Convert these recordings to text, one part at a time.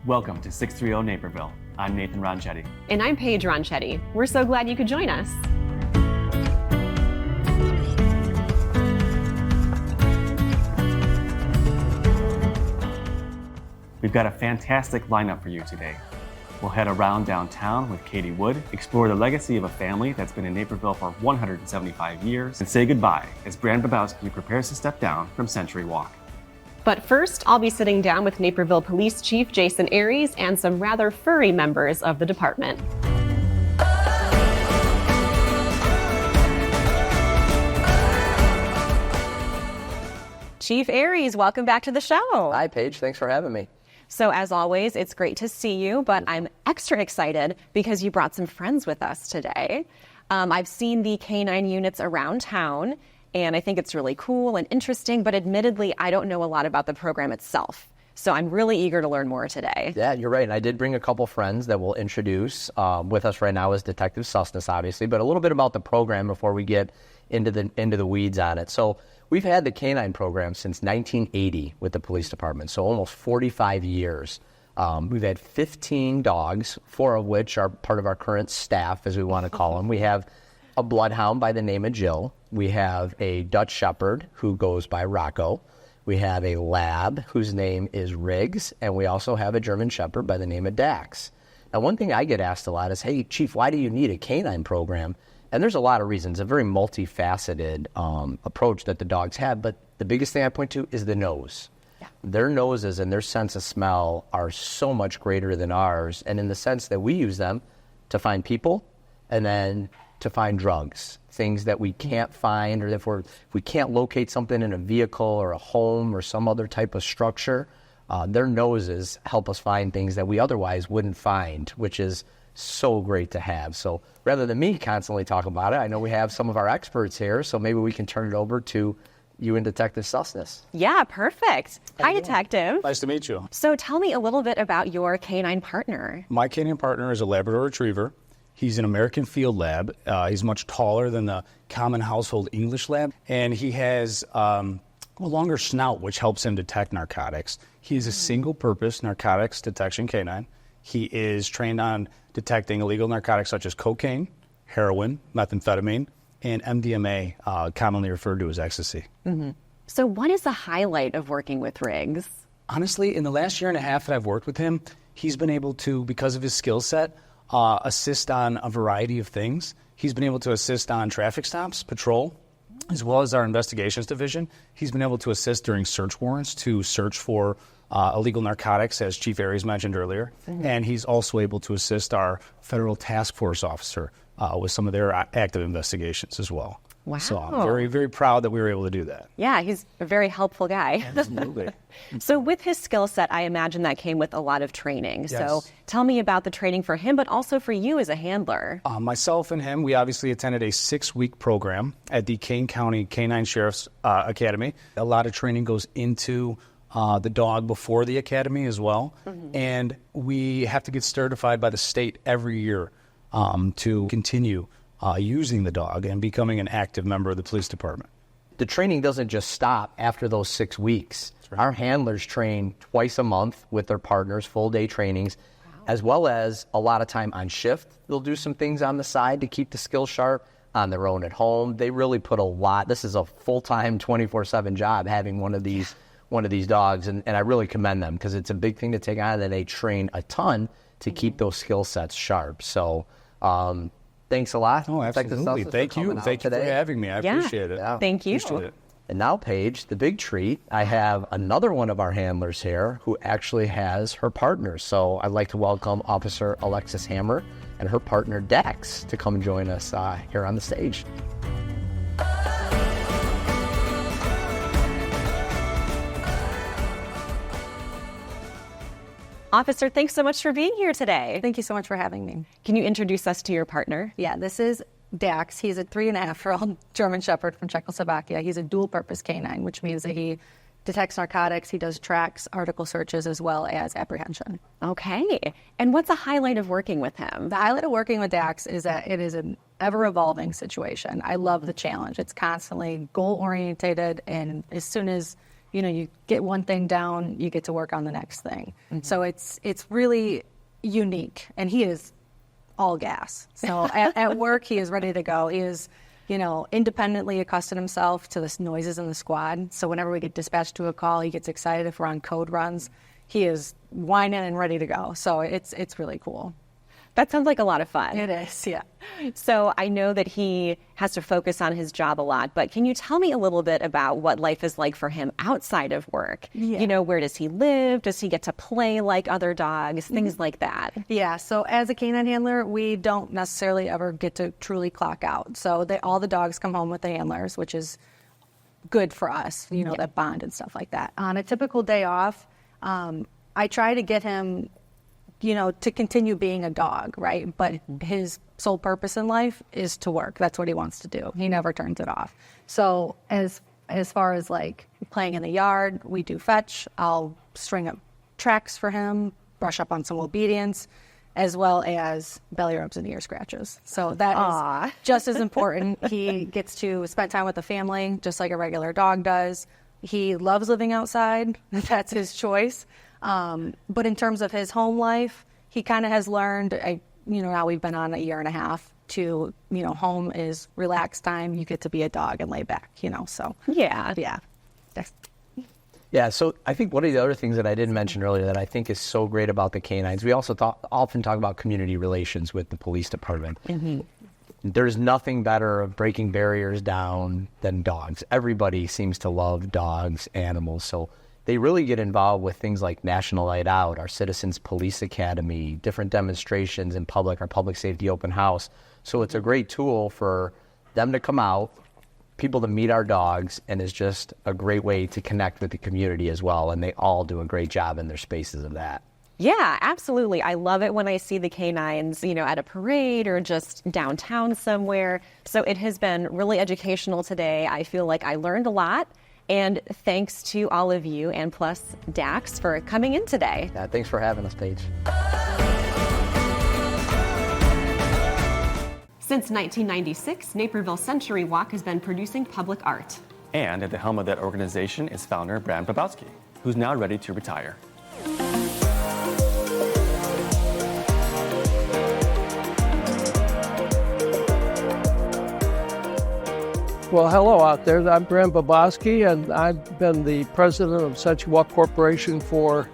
Welcome to 630 Naperville. I'm Nathan Ronchetti. And I'm Paige Ronchetti. We're so glad you could join us. We've got a fantastic lineup for you today. We'll head around downtown with Katie Wood, explore the legacy of a family that's been in Naperville for 175 years, and say goodbye as Brand Bobosky prepares to step down from Century Walk. But first, I'll be sitting down with Naperville Police Chief Jason Aries and some rather furry members of the department. Chief Aries, welcome back to the show. Hi, Paige. Thanks for having me. So as always, it's great to see you, but I'm extra excited because you brought some friends with us today. I've seen the K-9 units around town, and I think it's really cool and interesting, but admittedly, I don't know a lot about the program itself. So I'm really eager to learn more today. Yeah, you're right. And I did bring a couple friends that we'll introduce. With us right now is Detective Susness, obviously, but a little bit about the program before we get into the weeds on it. So we've had the K-9 program since 1980 with the police department, so almost 45 years. We've had 15 dogs, 4 of which are part of our current staff, as we want to call them. We have a bloodhound by the name of Jill. We have a Dutch Shepherd who goes by Rocco. We have a lab whose name is Riggs, and we also have a German Shepherd by the name of Dax. Now, one thing I get asked a lot is, hey, Chief, why do you need a K-9 program? And there's a lot of reasons, a very multifaceted approach that the dogs have, but the biggest thing I point to is the nose. Yeah. Their noses and their sense of smell are so much greater than ours, and in the sense that we use them to find people and then to find drugs, things that we can't find, or if we can't locate something in a vehicle or a home or some other type of structure, their noses help us find things that we otherwise wouldn't find, which is so great to have. So rather than me constantly talk about it, I know we have some of our experts here, so maybe we can turn it over to you and Detective Susness. Yeah, perfect. Hi, Detective. Nice to meet you. So tell me a little bit about your K-9 partner. My K-9 partner is a Labrador Retriever. He's an American Field Lab. He's much taller than the common household English Lab, and he has a longer snout, which helps him detect narcotics. He's a single-purpose narcotics detection K-9. He is trained on detecting illegal narcotics such as cocaine, heroin, methamphetamine, and MDMA, commonly referred to as ecstasy. Mm-hmm. So what is the highlight of working with Riggs? Honestly, in the last year and a half that I've worked with him, he's been able to, because of his skill set, assist on a variety of things. He's been able to assist on traffic stops, patrol, as well as our investigations division. He's been able to assist during search warrants to search for illegal narcotics, as Chief Aries mentioned earlier. Mm-hmm. And he's also able to assist our federal task force officer with some of their active investigations as well. Wow. So I'm very, very proud that we were able to do that. Yeah, he's a very helpful guy. Absolutely. So with his skill set, I imagine that came with a lot of training. Yes. So tell me about the training for him, but also for you as a handler. Myself and him, we obviously attended a 6-week program at the Kane County K-9 Sheriff's Academy. A lot of training goes into the dog before the academy as well. Mm-hmm. And we have to get certified by the state every year to continue using the dog and becoming an active member of the police department. The training doesn't just stop after those 6 weeks. Right. Our handlers train twice a month with their partners, full-day trainings, as well as a lot of time on shift. They'll do some things on the side to keep the skills sharp on their own at home. They really put a lot. This is a full-time 24/7 job having one of these dogs, and I really commend them because it's a big thing to take on, and they train a ton to keep those skill sets sharp. So thanks a lot. Oh, absolutely. Thank you. Thank you for having me. I appreciate it. Yeah. Thank you. Appreciate it. And now, Paige, the big treat, I have another one of our handlers here who actually has her partner. So I'd like to welcome Officer Alexis Hammer and her partner, Dax, to come join us here on the stage. Officer, thanks so much for being here today. Thank you so much for having me. Can you introduce us to your partner? Yeah, this is Dax. He's a 3.5-year-old German Shepherd from Czechoslovakia. He's a dual-purpose canine, which means that he detects narcotics, he does tracks, article searches, as well as apprehension. Okay. And what's a highlight of working with him? The highlight of working with Dax is that it is an ever-evolving situation. I love the challenge. It's constantly goal-oriented, and as soon as you get one thing down, you get to work on the next thing. So it's really unique, and he is all gas. So at work, he is ready to go. He is, independently accustomed himself to the noises in the squad. So whenever we get dispatched to a call, he gets excited if we're on code runs. He is whining and ready to go. So it's really cool. That sounds like a lot of fun. It is, yeah. So I know that he has to focus on his job a lot, but can you tell me a little bit about what life is like for him outside of work? Yeah. Where does he live? Does he get to play like other dogs? Things like that. Yeah, so as a canine handler, we don't necessarily ever get to truly clock out. So all the dogs come home with the handlers, which is good for us, that bond and stuff like that. On a typical day off, I try to get him to continue being a dog, right? But his sole purpose in life is to work. That's what he wants to do. He never turns it off. So as far as like playing in the yard, we do fetch. I'll string up tracks for him, brush up on some obedience, as well as belly rubs and ear scratches. So that is just as important. He gets to spend time with the family, just like a regular dog does. He loves living outside. That's his choice. But in terms of his home life, he kind of has learned, now we've been on a year and a half to, home is relaxed time. You get to be a dog and lay back, so. Yeah. Yeah. Yeah, so I think one of the other things that I didn't mention earlier that I think is so great about the canines, we also often talk about community relations with the police department. There's nothing better of breaking barriers down than dogs. Everybody seems to love dogs, animals, so they really get involved with things like National Night Out, our Citizens Police Academy, different demonstrations in public, our Public Safety Open House. So it's a great tool for them to come out, people to meet our dogs, and is just a great way to connect with the community as well. And they all do a great job in their spaces of that. Yeah, absolutely. I love it when I see the canines, at a parade or just downtown somewhere. So it has been really educational today. I feel like I learned a lot. And thanks to all of you and plus Dax for coming in today. Yeah, thanks for having us, Paige. Since 1996, Naperville Century Walk has been producing public art. And at the helm of that organization is founder Brand Bobosky, who's now ready to retire. Well, hello out there. I'm Brand Bobosky, and I've been the president of Century Walk Corporation for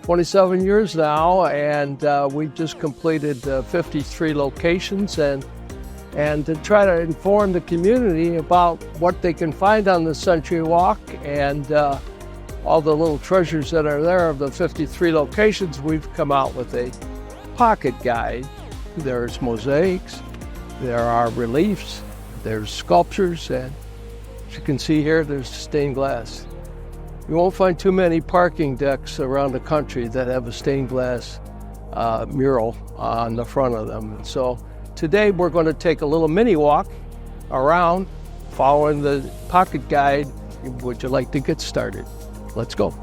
27 years now, and we've just completed 53 locations, and to try to inform the community about what they can find on the Century Walk and all the little treasures that are there of the 53 locations, we've come out with a pocket guide. There's mosaics, there are reliefs, there's sculptures, and as you can see here, there's stained glass. You won't find too many parking decks around the country that have a stained glass mural on the front of them. And so today we're going to take a little mini walk around following the pocket guide. Would you like to get started? Let's go.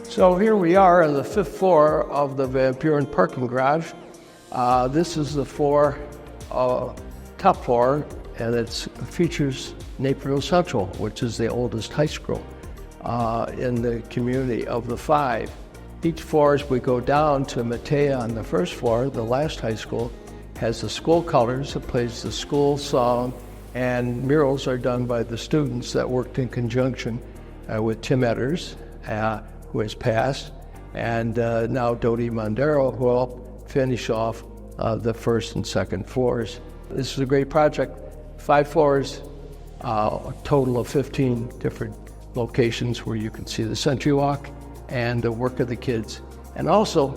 So here we are on the 5th floor of the Van Buren parking garage. This is the top floor, and it features Naperville Central, which is the oldest high school in the community of the 5. Each floor, as we go down to Matea on the 1st floor, the last high school, has the school colors. It plays the school song, and murals are done by the students that worked in conjunction with Tim Etters, who has passed, and now Dodie Mondero, who will finish off the 1st and 2nd floors. This is a great project. 5 floors, a total of 15 different locations where you can see the Century Walk and the work of the kids. And also,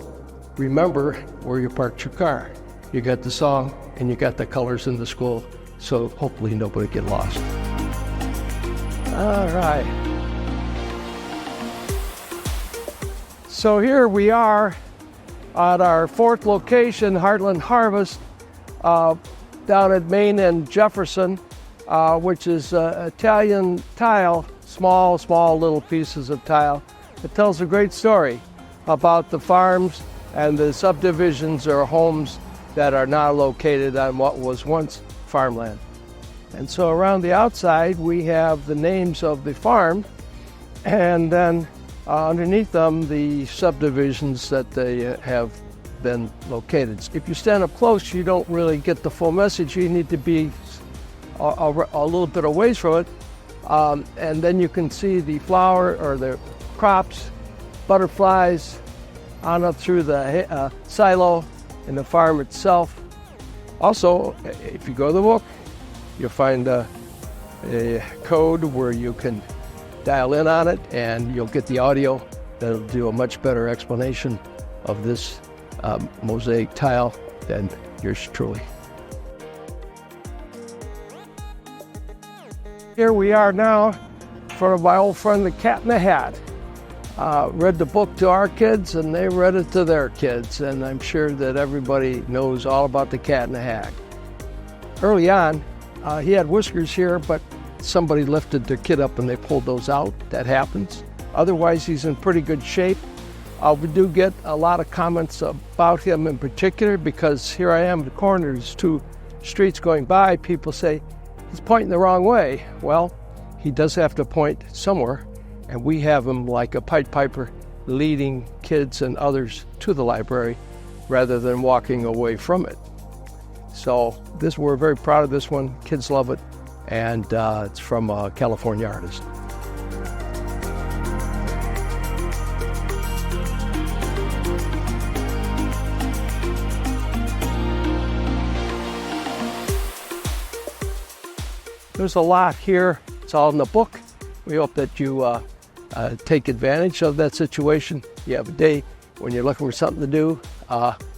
remember where you parked your car. You got the song and you got the colors in the school, so hopefully nobody get lost. All right. So here we are at our 4th location, Heartland Harvest, down at Main and Jefferson, which is Italian tile, small little pieces of tile It tells a great story about the farms and the subdivisions or homes that are now located on what was once farmland. And so around the outside, we have the names of the farm, and then underneath them, the subdivisions that they have been located. If you stand up close, you don't really get the full message. You need to be a little bit away from it, and then you can see the flower or the crops, butterflies, on up through the silo and the farm itself. Also, if you go to the book, you'll find a code where you can dial in on it, and you'll get the audio that'll do a much better explanation of this mosaic tile than yours truly. Here we are now in front of my old friend, the Cat in the Hat. Read the book to our kids, and they read it to their kids, and I'm sure that everybody knows all about the Cat in the Hat. Early on, he had whiskers here, but somebody lifted their kid up and they pulled those out. That happens. Otherwise, he's in pretty good shape. We do get a lot of comments about him in particular, because here I am at the corner, there's two streets going by. People say, he's pointing the wrong way. Well, he does have to point somewhere, and we have him like a Pied Piper leading kids and others to the library rather than walking away from it. So we're very proud of this one. Kids love it, and it's from a California artist. There's a lot here. It's all in the book. We hope that you take advantage of that situation. You have a day when you're looking for something to do,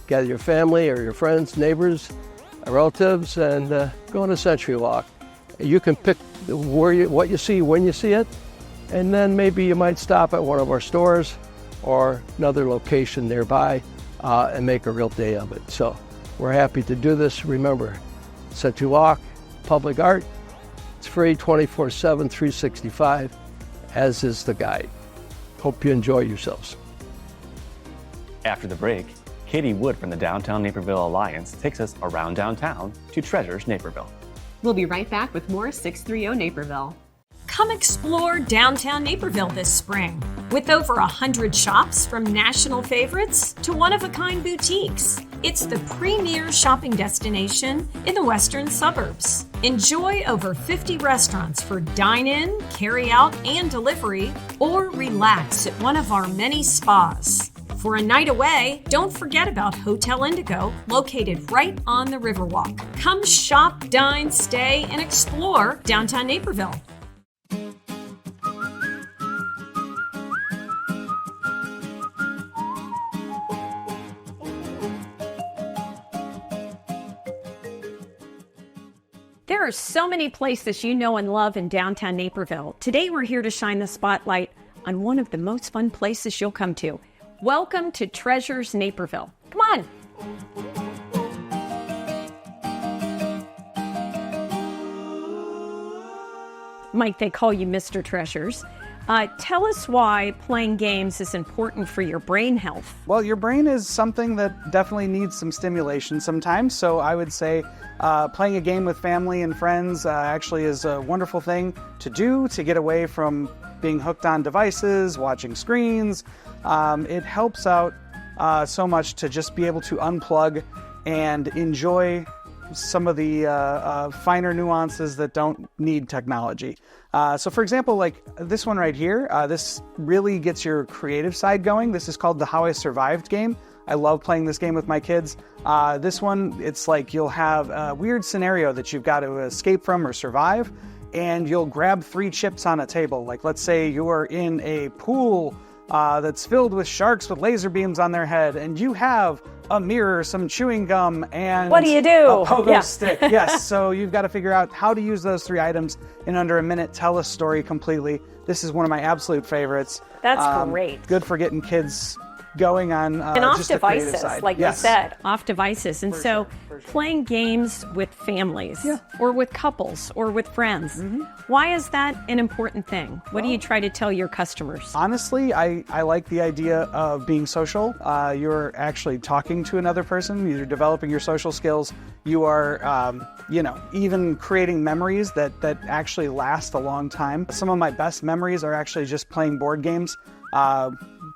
gather your family or your friends, neighbors, relatives, and go on a century walk. You can pick what you see when you see it, and then maybe you might stop at one of our stores or another location nearby and make a real day of it. So we're happy to do this. Remember, century walk, public art. It's free 24/7, 365, as is the guide. Hope you enjoy yourselves. After the break, Katie Wood from the Downtown Naperville Alliance takes us around downtown to Treasures Naperville. We'll be right back with more 630 Naperville. Come explore downtown Naperville this spring. With over 100 shops, from national favorites to one-of-a-kind boutiques, it's the premier shopping destination in the western suburbs. Enjoy over 50 restaurants for dine-in, carry-out, and delivery, or relax at one of our many spas. For a night away, don't forget about Hotel Indigo, located right on the Riverwalk. Come shop, dine, stay, and explore downtown Naperville. There are so many places you know and love in downtown Naperville. Today we're here to shine the spotlight on one of the most fun places you'll come to. Welcome to Treasures Naperville. Come on. Mike, they call you Mr. Treasures. Tell us why playing games is important for your brain health. Well, your brain is something that definitely needs some stimulation sometimes, so I would say playing a game with family and friends actually is a wonderful thing to do to get away from being hooked on devices, watching screens. It helps out so much to just be able to unplug and enjoy some of the finer nuances that don't need technology. So for example, like this one right here, this really gets your creative side going. This is called the How I Survived game. I love playing this game with my kids. This one, it's like you'll have a weird scenario that you've got to escape from or survive, and you'll grab 3 chips on a table. Like let's say you are in a pool that's filled with sharks with laser beams on their head, and you have a mirror, some chewing gum, and What do you do? a pogo Yeah. stick. Yes, so you've got to figure out how to use those 3 items in under a minute, tell a story completely. This is one of my absolute favorites. That's great. Good for getting kids going on And off just the creative devices, side. like Yes. you said, off devices. And so playing games with families or with couples or with friends, why is that an important thing? What do you try to tell your customers? Honestly, I like the idea of being social. You're actually talking to another person. You're developing your social skills. You are, even creating memories that actually last a long time. Some of my best memories are actually just playing board games.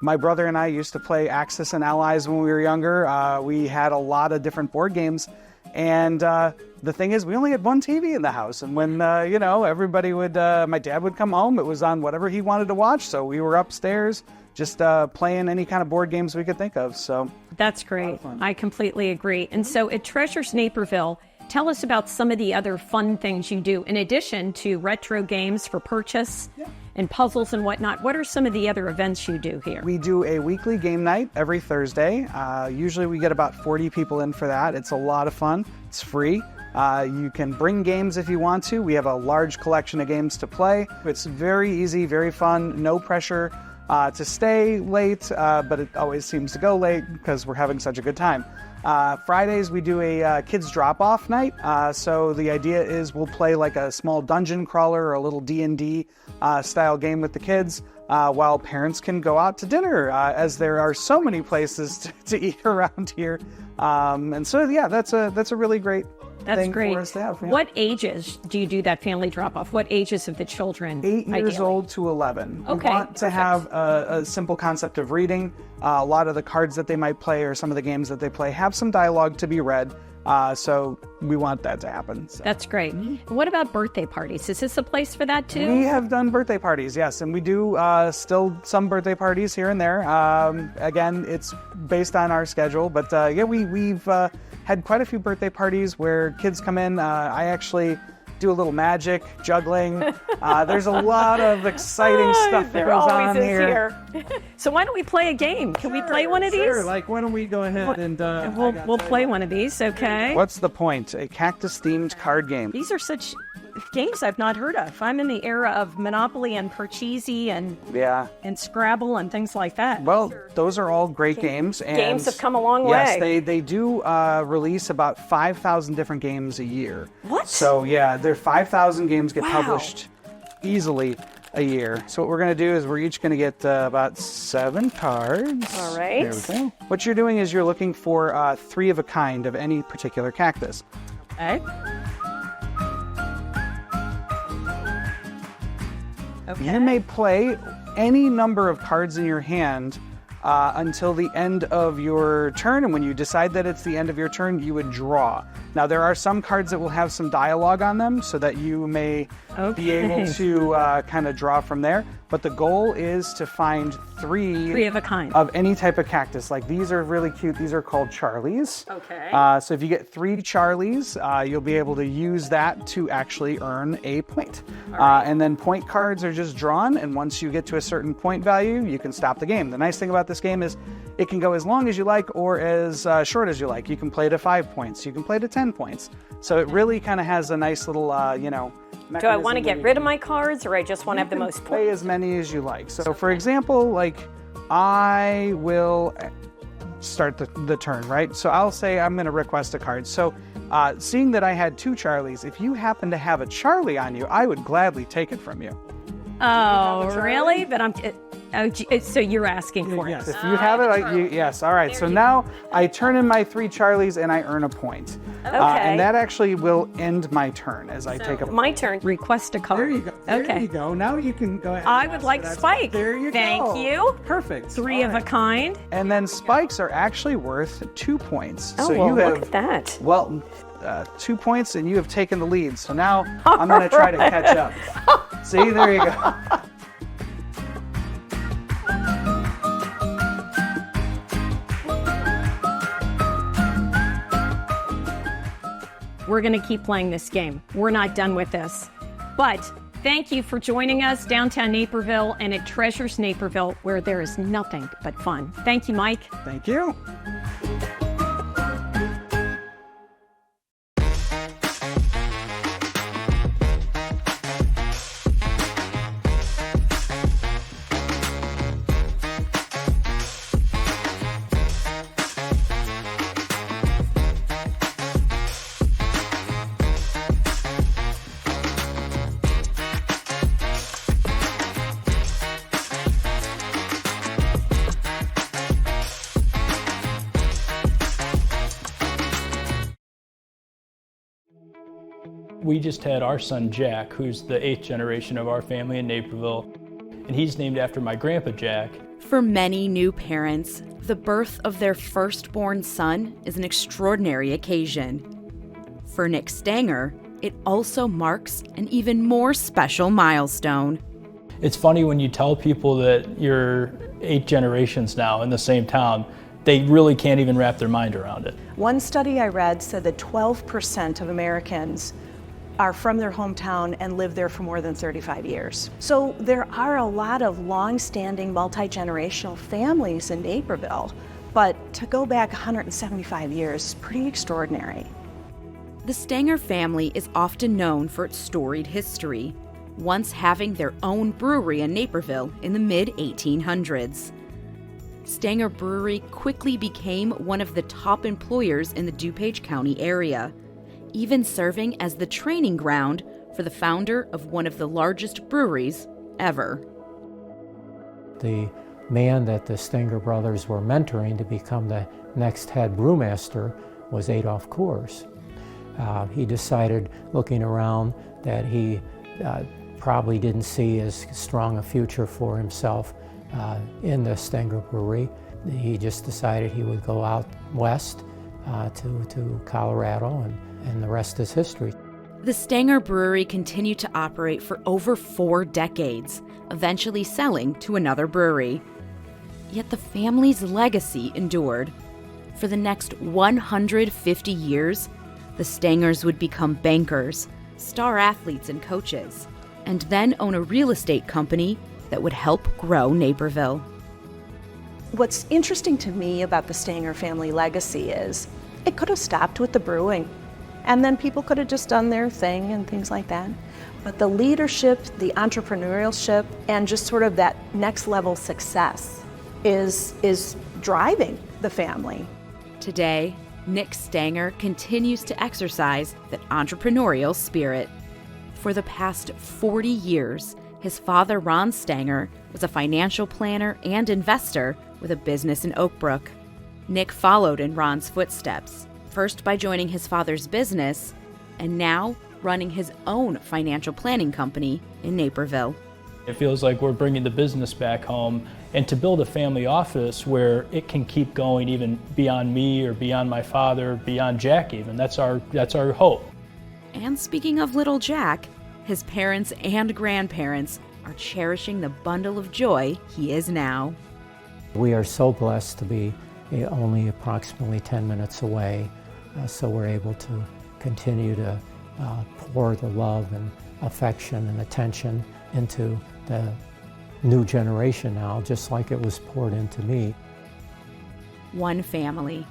My brother and I used to play Axis and Allies when we were younger. We had a lot of different board games. And the thing is, we only had one TV in the house. And when, everybody would, my dad would come home, it was on whatever he wanted to watch. So we were upstairs just playing any kind of board games we could think of. So That's great. I completely agree. And so at Treasures Naperville, tell us about some of the other fun things you do in addition to retro games for purchase and puzzles and whatnot. What are some of the other events you do here? we do a weekly game night every Thursday. Usually we get about 40 people in for that. It's a lot of fun. It's free. You can bring games if you want to. We have a large collection of games to play. It's very easy, very fun, no pressure to stay late, but it always seems to go late because we're having such a good time. Fridays we do a kids drop-off night. So the idea is we'll play like a small dungeon crawler or a little D&D style game with the kids while parents can go out to dinner, as there are so many places to eat around here. And so that's a really great thing great. for us to have. Yeah. What ages do you do that family drop-off? What ages of the children? 8 years ideally? old to 11. Okay, We want to have a simple concept of reading. A lot of the cards that they might play or some of the games that they play have some dialogue to be read. So we want that to happen. So. That's great. What about birthday parties? Is this a place for that too? We have done birthday parties, yes, and we do still some birthday parties here and there. Again, it's based on our schedule, but we've had quite a few birthday parties where kids come in. I actually do a little magic, juggling. There's a lot of exciting stuff that goes on here. So why don't we play a game? Can we play one of these? Sure, like why don't we go ahead and We'll play one of these, okay? What's the point? A cactus-themed card game. These are such games I've not heard of. I'm in the era of Monopoly and Parcheesi and Scrabble and things like that. Well, those are all great games. And Games have come a long yes, way. they do release about 5,000 different games a year. What? So yeah, there 5,000 games get published easily a year. So what we're going to do is we're each going to get about 7 cards. All right. There we go. What you're doing is you're looking for 3 of a kind of any particular cactus. Okay. You may play any number of cards in your hand until the end of your turn, and when you decide that it's the end of your turn, you would draw. Now, there are some cards that will have some dialogue on them so that you may be able to kind of draw from there, but the goal is to find 3 of a kind of any type of cactus. Like these are really cute. These are called Charlies. Okay. So if you get 3 Charlies, you'll be able to use that to actually earn a point. And then point cards are just drawn, and once you get to a certain point value, you can stop the game. The nice thing about this game is it can go as long as you like or as short as you like. You can play to 5 points. You can play to 10 points. So it really kind of has a nice little, Do I want to get rid of my cards, or I just want to have the most play as many as you like. So for example, like I will start the turn, right? So I'll say I'm going to request a card. So seeing that I had 2 Charlies, if you happen to have a Charlie on you, I would gladly take it from you. Oh, really? But so you're asking for Yes, it. if you have it, yes. All right. So now I turn in my 3 Charlies and I earn a point. Okay. And that actually will end my turn as I take a point. My turn. Request a card. There you go. There Okay. you go. Now you can go ahead. I would like Spike. There you go. Thank you. Perfect. 3 of a kind. And then spikes are actually worth 2 points. Oh, so well, you have, look at that. Well, 2 points, and you have taken the lead. So now I'm going to try to catch up. See, there you go. We're going to keep playing this game. We're not done with this. But thank you for joining us downtown Naperville and at Treasures Naperville, where there is nothing but fun. Thank you, Mike. Thank you. We just had our son Jack, who's the 8th generation of our family in Naperville, and he's named after my grandpa Jack. For many new parents, the birth of their firstborn son is an extraordinary occasion. For Nick Stenger, it also marks an even more special milestone. It's funny when you tell people that you're 8 generations now in the same town, they really can't even wrap their mind around it. One study I read said that 12% of Americans are from their hometown and live there for more than 35 years. So there are a lot of long-standing multi-generational families in Naperville, but to go back 175 years is pretty extraordinary. The Stenger family is often known for its storied history, once having their own brewery in Naperville in the mid-1800s. Stenger Brewery quickly became one of the top employers in the DuPage County area, even serving as the training ground for the founder of one of the largest breweries ever. The man that the Stenger brothers were mentoring to become the next head brewmaster was Adolf Coors. He decided, looking around, that he probably didn't see as strong a future for himself in the Stenger Brewery. He just decided he would go out west to Colorado, and the rest is history. The Stenger Brewery continued to operate for over 4 decades, eventually selling to another brewery. Yet the family's legacy endured. For the next 150 years, the Stengers would become bankers, star athletes and coaches, and then own a real estate company that would help grow Naperville. What's interesting to me about the Stenger family legacy is it could have stopped with the brewing, and then people could have just done their thing and things like that. But the leadership, the entrepreneurship, and just sort of that next level success is driving the family. Today, Nick Stenger continues to exercise that entrepreneurial spirit. For the past 40 years, his father, Ron Stenger, was a financial planner and investor with a business in Oak Brook. Nick followed in Ron's footsteps, first by joining his father's business, and now running his own financial planning company in Naperville. It feels like we're bringing the business back home, and to build a family office where it can keep going even beyond me or beyond my father, beyond Jack even. That's our hope. And speaking of little Jack, his parents and grandparents are cherishing the bundle of joy he is now. We are so blessed to be only approximately 10 minutes away, so we're able to continue to pour the love and affection and attention into the new generation now, just like it was poured into me. One family,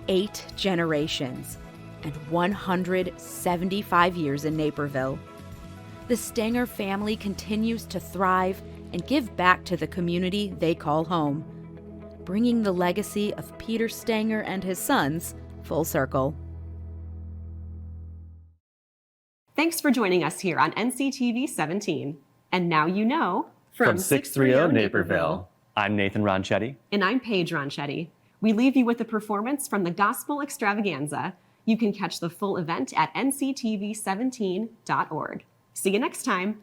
8 generations, and 175 years in Naperville. The Stenger family continues to thrive and give back to the community they call home, bringing the legacy of Peter Stenger and his sons full circle. Thanks for joining us here on NCTV 17. And now you know, from 630 Naperville, I'm Nathan Ronchetti. And I'm Paige Ronchetti. We leave you with a performance from the Gospel Extravaganza. You can catch the full event at nctv17.org. See you next time.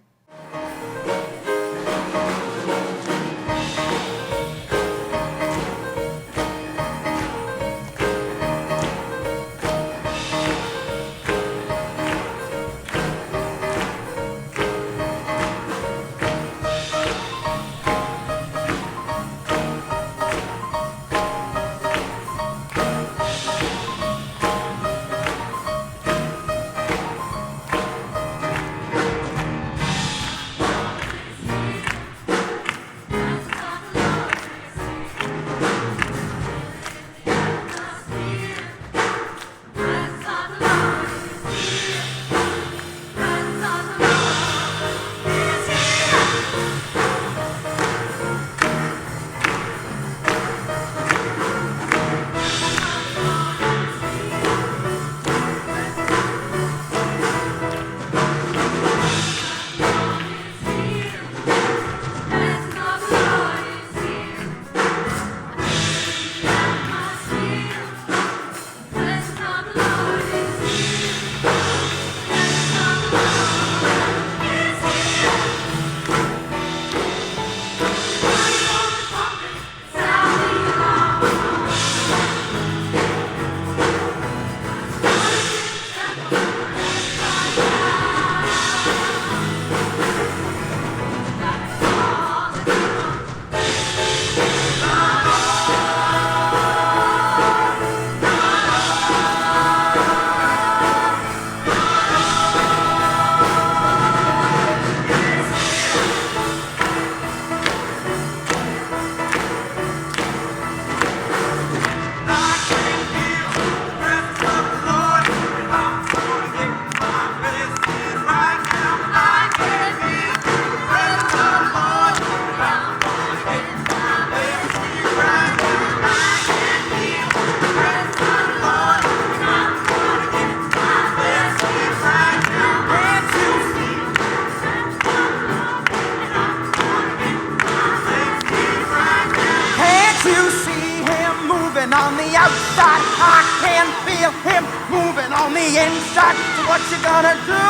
in shock to what you're gonna do.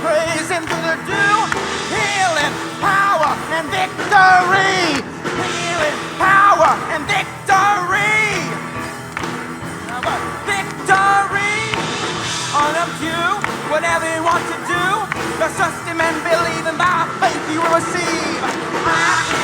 Praising through the dew. Healing, power, and victory. Healing, power, and victory. Victory. All of you, whatever you want to do, just trust him and believe, and by faith you will receive.